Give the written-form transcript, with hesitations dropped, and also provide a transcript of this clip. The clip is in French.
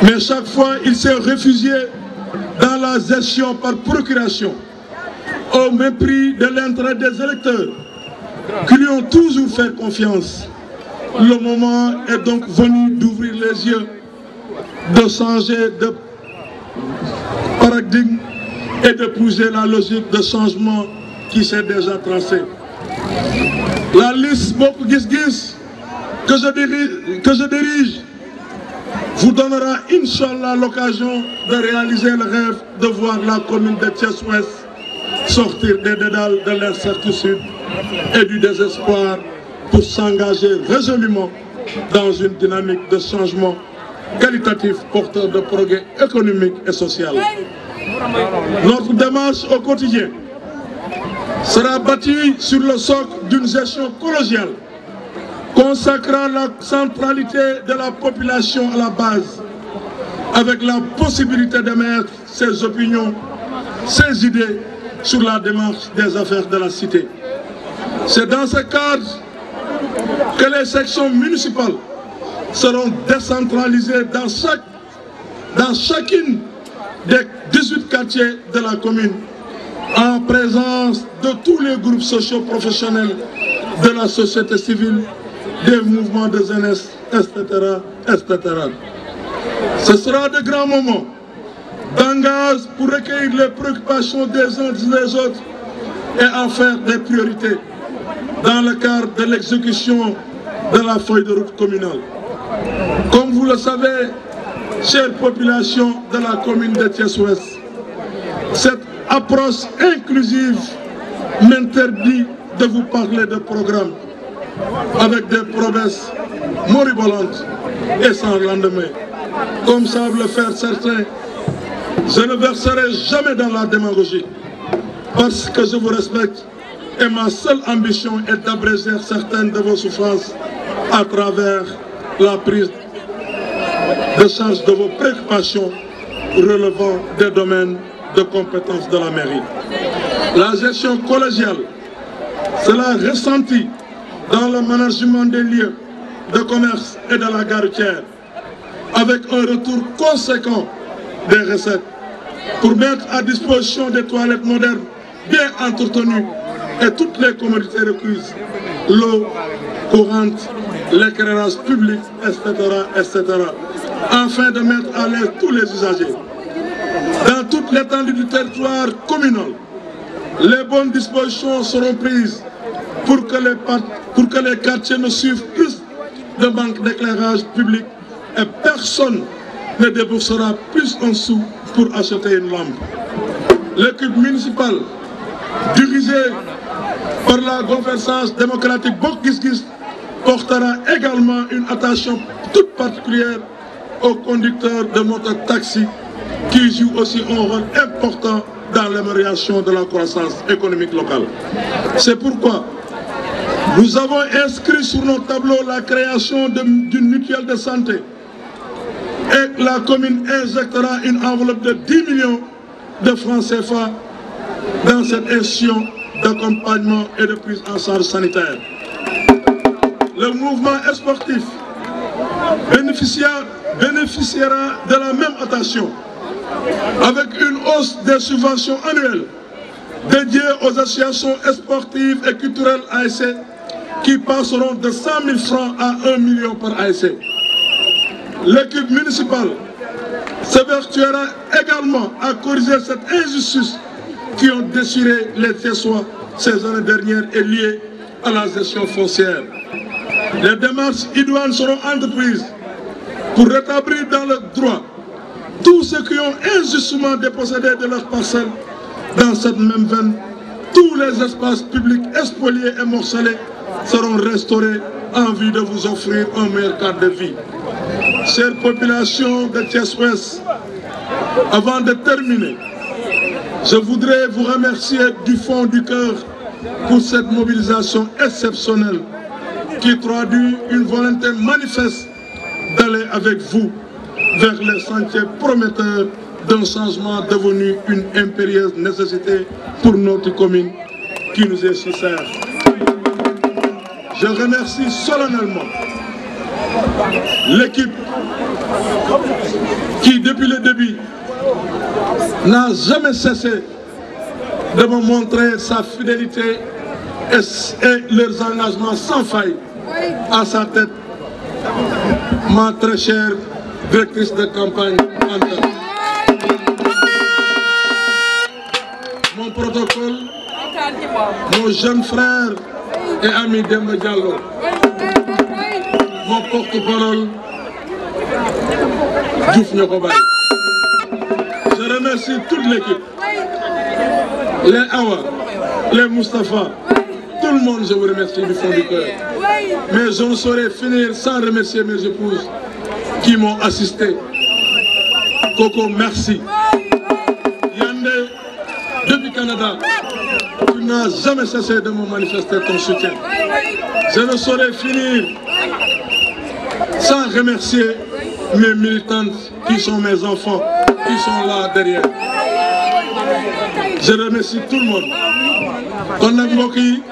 Mais chaque fois, il s'est réfugié dans la gestion par procuration, au mépris de l'intérêt des électeurs, qui lui ont toujours fait confiance. Le moment est donc venu d'ouvrir les yeux, de changer de paradigme et d'épouser la logique de changement qui s'est déjà tracée. La liste Bokk Gis Gis que je dirige vous donnera, Inch'Allah, l'occasion de réaliser le rêve de voir la commune de Thiès-Ouest sortir des dédales de l'incertitude et du désespoir pour s'engager résolument dans une dynamique de changement qualitatif porteur de progrès économique et social. Notre démarche au quotidien sera bâtie sur le socle d'une gestion collégiale consacrant la centralité de la population à la base, avec la possibilité de mettre ses opinions, ses idées sur la démarche des affaires de la cité. C'est dans ce cadre que les sections municipales seront décentralisées dans chacune des 18 quartiers de la commune, en présence de tous les groupes socio-professionnels de la société civile, des mouvements de jeunesse, etc., etc. Ce sera de grands moments d'engagement pour recueillir les préoccupations des uns et des autres et en faire des priorités dans le cadre de l'exécution de la feuille de route communale. Comme vous le savez, chère population de la commune de Thiès-Ouest, cette approche inclusive m'interdit de vous parler de programme avec des promesses moribolantes et sans lendemain. Comme savent le faire certains, je ne verserai jamais dans la démagogie parce que je vous respecte et ma seule ambition est d'abréger certaines de vos souffrances à travers la prise de charge de vos préoccupations relevant des domaines de compétences de la mairie. La gestion collégiale sera ressentie dans le management des lieux de commerce et de la gare routière, avec un retour conséquent des recettes pour mettre à disposition des toilettes modernes bien entretenues et toutes les commodités requises, l'eau courante, l'éclairage public, etc., etc., afin de mettre à l'aise tous les usagers. Dans toute l'étendue du territoire communal, les bonnes dispositions seront prises pour que les quartiers ne suivent plus de manque d'éclairage public et personne ne déboursera plus un sou pour acheter une lampe. L'équipe municipale, dirigée par la gouvernance démocratique Bokk Gis Gis, portera également une attention toute particulière aux conducteurs de mototaxi qui jouent aussi un rôle important dans l'amélioration de la croissance économique locale. C'est pourquoi nous avons inscrit sur nos tableaux la création d'une mutuelle de santé et la commune injectera une enveloppe de 10 millions de francs CFA dans cette institution d'accompagnement et de prise en charge sanitaire. Le mouvement sportif bénéficiera de la même attention avec une hausse des subventions annuelles dédiées aux associations sportives et culturelles ASC qui passeront de 100 000 francs à 1 million par ASC. L'équipe municipale s'évertuera également à corriger cette injustice qui ont déchiré les Thiessois ces années dernières et liées à la gestion foncière. Les démarches idoines seront entreprises pour rétablir dans le droit tous ceux qui ont injustement dépossédé de leurs parcelles. Dans cette même veine, tous les espaces publics spoliés et morcelés seront restaurés en vue de vous offrir un meilleur cadre de vie. Chère population de Thiès-Ouest, avant de terminer, je voudrais vous remercier du fond du cœur pour cette mobilisation exceptionnelle qui traduit une volonté manifeste d'aller avec vous vers les sentiers prometteurs d'un changement devenu une impérieuse nécessité pour notre commune qui nous est si chère. Je remercie solennellement l'équipe depuis le début, n'a jamais cessé de me montrer sa fidélité et leurs engagements sans faille. À sa tête, ma très chère directrice de campagne, Anta. Mon protocole, mon jeune frère et ami Demba Diallo. Mon porte-parole, Diouf Nyokobay. Je remercie toute l'équipe. Les Awa, les Moustapha, tout le monde, je vous remercie du fond du cœur. Mais je ne saurais finir sans remercier mes épouses qui m'ont assisté. Coco, merci. Yandé, depuis Canada, tu n'as jamais cessé de me manifester ton soutien. Je ne saurais finir sans remercier mes militantes qui sont mes enfants, qui sont là derrière. Je remercie tout le monde. Kon nag mbokk yi